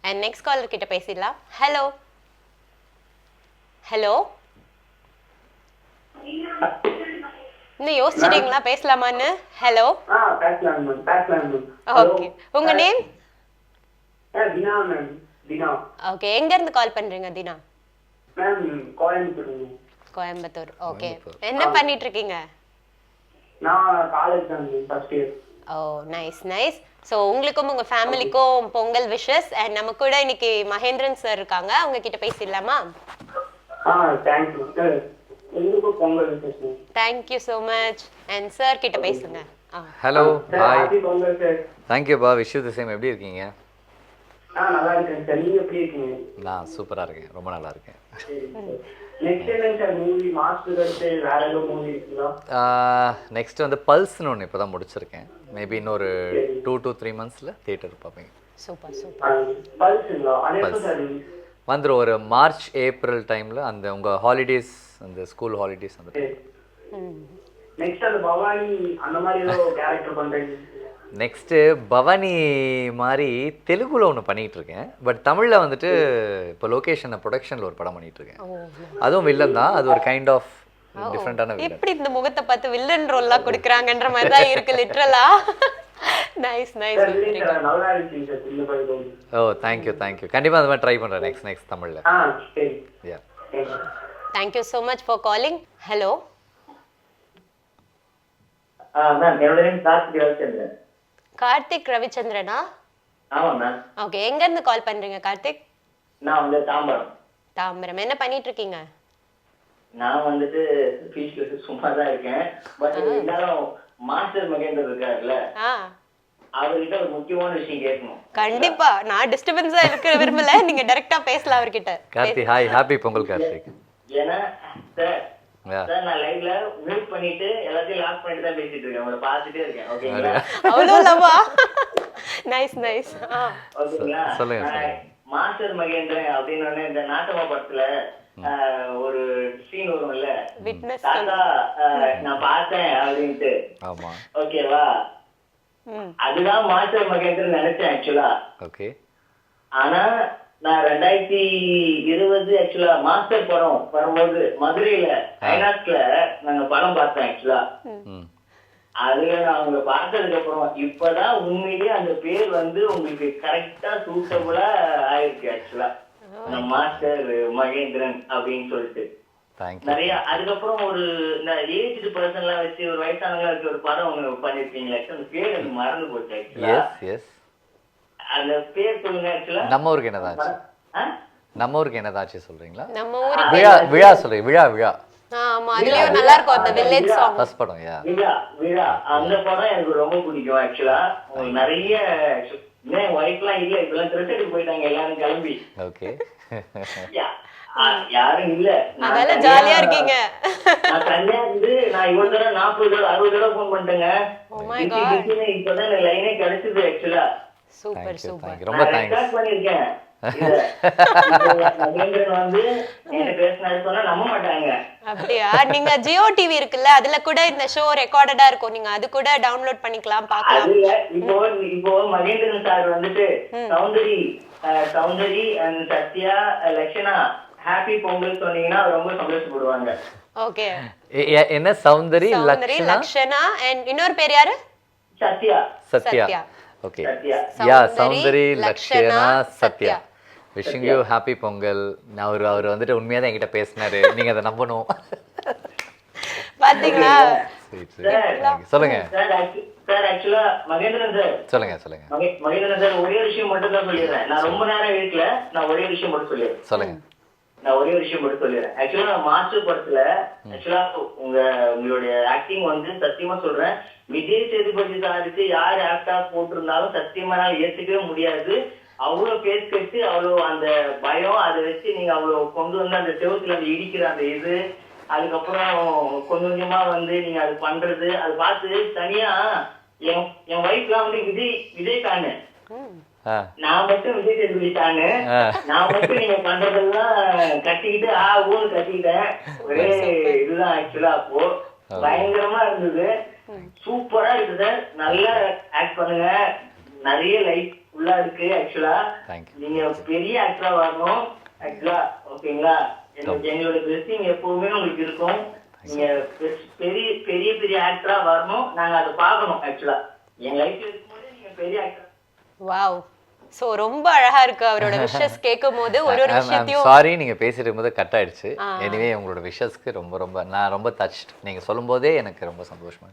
And next caller கிட்ட பேசிடலாம். Hello hello, இன்னும் யோசிச்சிட்டீங்களா பேசலாமான்னு? ஹலோ, ஓகே, உங்க நேம்? தினா மேம். தினா. ஓகே, எங்க இருந்து கால் பண்றீங்க தினா? மேம் கோயம்புத்தூர். கோயம்புத்தூர். ஓகே, என்ன பண்ணிட்டு இருக்கீங்க? நான் காலேஜ் தான் ஃபர்ஸ்ட் இயர். ஓ நைஸ் நைஸ். ஸோ உங்களுக்கும் உங்க ஃபேமிலிக்கும் பொங்கல் விஷஸ். அண்ட் நம்ம கூட இன்னைக்கு மகேந்திரன் சார் இருக்காங்க, அவங்க கிட்ட பேசிடலாமா? Thank you sir. உங்களுக்கும் Pongal wishes. Thank you so much. And sir கிட்ட பேசுங்க. Hello, hi. Happy Pongal sir. Thank you பா, விஷ் யூ தி சேம். எப்படி இருக்கீங்க? நல்லா இருக்கேன் சார். நீங்க எப்படி இருக்கீங்க? நான் சூப்பரா இருக்கேன், ரொம்ப நல்லா இருக்கேன். நெக்ஸ்ட் என்ன சார் மூவி? மாஸ்டர் அடுத்து வேற ஏதோ மூவி இருக்குதா? நெக்ஸ்ட் வந்து பல்ஸ்னு ஒன்று இப்போ தான் முடிச்சிருக்கேன். மேபி இன்னொரு 2 to 3 monthsல தியேட்டர் பார்ப்பீங்க. Super super. பல்ஸ்ங்களா? அது எப்போ சார் வந்துடும்? ஒரு மார்ச் ஏப்ரல் டைமில், அந்த உங்கள் ஹாலிடேஸ், அந்த ஸ்கூல் ஹாலிடேஸ் அந்த டைம். நெக்ஸ்ட் அந்த பவானி அந்த மாதிரி ஏதோ கேரக்டர் பண்றீங்க? நெக்ஸ்ட்டு பவானி மாதிரி தெலுங்குல ஒன்று பண்ணிகிட்டு இருக்கேன். பட் தமிழில் வந்துட்டு இப்போ லொகேஷன் ப்ரொடக்ஷனில் ஒரு படம் பண்ணிகிட்டு இருக்கேன். அதுவும் வில்லன் தான். அது ஒரு கைண்ட் ஆஃப் டிஃப்ரெண்டான வில்லன். எப்படி இந்த முகத்தை பார்த்து வில்லன் ரோல்லாம் கொடுக்குறாங்கன்ற மாதிரி தான் இருக்கு லிட்டரலா. Nice nice. நல்லா இருக்கீங்க சார். இந்த பையன். Oh thank you thank you. கண்டிப்பாக அந்த மாதிரி ட்ரை பண்ணுறேன் நெக்ஸ்ட் தமிழில். சரி. Yeah, thank you so much for calling. Hello ma'am, என்னோட நேம் கார்த்திக் ரவிச்சந்திரன். கார்த்திக் ரவிச்சந்திரனா? ஆமா மேம். ஓகே, எங்க இருந்து கால் பண்றீங்க கார்த்திக்? நான் வந்து தாம்பரம். தாம்பரம். என்ன பண்ணிட்டு இருக்கீங்க? நான் வந்துட்டு ஃபீஸ்ல சும்மா தான் இருக்கேன். பட் இருந்தாலும் மாஸ்டர் மகேந்திரன் இருக்காருல்ல, அவர்கிட்ட ஒரு முக்கியமான விஷயம் கேட்கணும். கண்டிப்பா, நான் டிஸ்டர்பன்ஸா இருக்க விரும்பல, நீங்க டைரக்டா பேசலாம் அவர்கிட்ட. Karthik hi, happy Pongal Karthik. ஏன்னா சார் நான் லைவ்ல மியூட் பண்ணிட்டு எல்லாத்தையும் லாக் பண்ணிட்டு தான் பேசிட்டு இருக்கேன். உங்களை பார்த்துட்டே இருக்கேன். ஓகேங்களா? அவ்வளவுலவா? Nice nice. ஓகேங்களா? சொல்லுங்க. மாஸ்டர் மகேந்திரன் அப்படின்னு இந்த நாட்டமா படத்துல ஒரு சீன் வரும்ல, தாத்தா நான் பார்த்தேன் அப்படின்ட்டு. ஆமா, ஓகேவா? அதுதான் மாஸ்டர் மகேந்திரன் நினைச்சேன் ஆக்சுவலா. ஓகே. ஆனா நான் 2020 ஆக்சுவலா மாஸ்டர் படம் வரும்போது மதுரையில ஐநாக்ஸ்ல நாங்க படம் பார்த்தேன் ஆக்சுவலா. அதுல நான் அவங்க பார்த்ததுக்கு அப்புறம் இப்பதான் உண்மையிலேயே அந்த பேர் வந்து உங்களுக்கு கரெக்டா சூட்டபுளா ஆயிருக்கு ஆக்சுவலா. மாஸ்டர் மகேந்திரன் அப்படின்னு சொல்லிட்டு நிறைய. அதுக்கப்புறம் ஒரு இந்த ஏஜ்டு பர்சன் எல்லாம் வச்சு ஒரு வயசானவங்களா வச்சு ஒரு படம் ஒண்ணு பண்ணிருக்கீங்களா? அந்த பேர் எனக்கு மறந்து போச்சு ஆக்சுவலா. அந்த பேர் சொல்லுங்க ஆக்சுவலா. நம்ம ஊருக்கு என்னதாச்சு? நம்ம ஊருக்கு என்னதாச்சு சொல்றீங்களா? நம்ம ஊருக்கு விழா விழா சொல்றீங்க. விழா விழா. ஆமா, அதுலயே நல்லா இருக்கும் அந்த வில்லேஜ் சாங். ஃபர்ஸ்ட் படம். யா, விழா விழா. அந்த படம் எனக்கு ரொம்ப பிடிக்கும் ஆக்சுவலா. நிறைய என் ஒய்ஃப்லாம் இல்ல, இப்பெல்லாம் திருச்செடுக்கு போயிட்டாங்க எல்லாரும் கிளம்பி. ஓகே. யாரும் இல்ல, அதெல்லாம் ஜாலியா இருக்கீங்க. நான் தனியா இருந்து நான் இவ்வளவு தடவை 40 தடவை 60 தடவை போன் பண்ணிட்டேங்க. இப்பதான் எனக்கு லைனே கிடைச்சது ஆக்சுவலா. Super super. ரொம்ப தேங்க்ஸ். பண்ணிருக்கேன். மகேந்திரன் வந்து என்ன பேசினாரு சொன்னா நம்ப மாட்டாங்க. அப்படியா? நீங்க ஜியோ டிவி இருக்குல்ல, அதுல கூட இந்த ஷோ ரெக்கார்டடா இருக்கும், நீங்க அது கூட டவுன்லோட் பண்ணிக்கலாம், பார்க்கலாம். இப்போ மகேந்திரன் சார் வந்துட்டு சௌந்தரி அண்ட் சத்யா லக்ஷனா ஹாப்பி பொங்கல் சொன்னீங்கன்னா ரொம்ப சந்தோஷப்படுவாங்க. ஓகே. என்ன சௌந்தரி லக்ஷனா அண்ட் இன்னொரு பேர் யாரு? Sathya. Sathya. Okay. Yeah, Soundari Lakshana Sathya. Wishing you happy Pongal. அவர் வந்துட்டு உண்மையா தான் என்கிட்ட பேசினாரு, நீங்க அதை நம்பணும். பாத்தீங்களா? சொல்லுங்க சார். ஆக்சுவலா மகேந்திரன் சார் சொல்லுங்க. மகேந்திரன் சார் ஒரே விஷயம் மட்டும் தான் சொல்லிடுறேன். நான் ரொம்ப நேரம் இருக்கல, நான் ஒரே விஷயம் மட்டும் சொல்லிடுறேன். சொல்லுங்க. ஆக்சுவலா நான் மாஸ்டர் படத்துல ஆக்சுவலா உங்களுடைய ஆக்டிங் வந்து சத்தியமா சொல்றேன், விஜய் சேதுபதி சாருக்கு யார் ஆக்டா போட்டிருந்தாலும் சத்தியமா ஏத்துக்கவே முடியாது. அவ்வளவு பேஸ் கட்டு, அவ்வளவு அந்த பயம், அதை வச்சு நீங்க அவ்வளவு கொண்டு வந்து அந்த செவத்துல அந்த இடிக்கிற அந்த இது, அதுக்கப்புறம் கொஞ்சம் கொஞ்சமா வந்து நீங்க அது பண்றது, அது பார்த்து தனியா என் ஒய்ஃப்லாம் வந்து விஜய் ஃபேனு, நான் மட்டும் விஜய் சேதுபதி ஃபேனு. நான் மட்டும் நீங்க பண்றதெல்லாம் கட்டிக்கிட்டு ஊன்னு கட்டிக்கிட்டேன். ஒரே இதுதான் ஆக்சுவலா. அப்போ பயங்கரமா இருந்தது. சூப்பரா இருக்கு சார். நல்லா ஆக்ட் பண்ணுங்க. நிறைய லைஃப் ஃபுல்லா இருக்கு ஆக்சுவலா. Thank you. நீங்க பெரிய ஆக்டரா வரணும் ஆக்சுவலா. ஓகேங்களா? எங்களோட பிளெஸிங் எப்பவுமே உங்களுக்கு இருக்கும். நீங்க பெரிய பெரிய பெரிய ஆக்டரா வரணும். நாங்க அதை பார்க்கணும் ஆக்சுவலா. என் லைஃப்ல இருக்கும்போது நீங்க பெரிய ஆக்டர். வாவ். சோ ரொம்ப அழகா இருக்கு அவரோட விஷஸ் கேட்கும்போது ஒரு ஒரு விஷயத்தையும். சாரி நீங்க பேசிட்டு இருக்கும்போது கட் ஆயிடுச்சு. எனிவே உங்களோட விஷஸ்க்கு ரொம்ப ரொம்ப நான் ரொம்ப டச்ட். நீங்க சொல்லும்போதே எனக்கு ரொம்ப சந்தோஷமா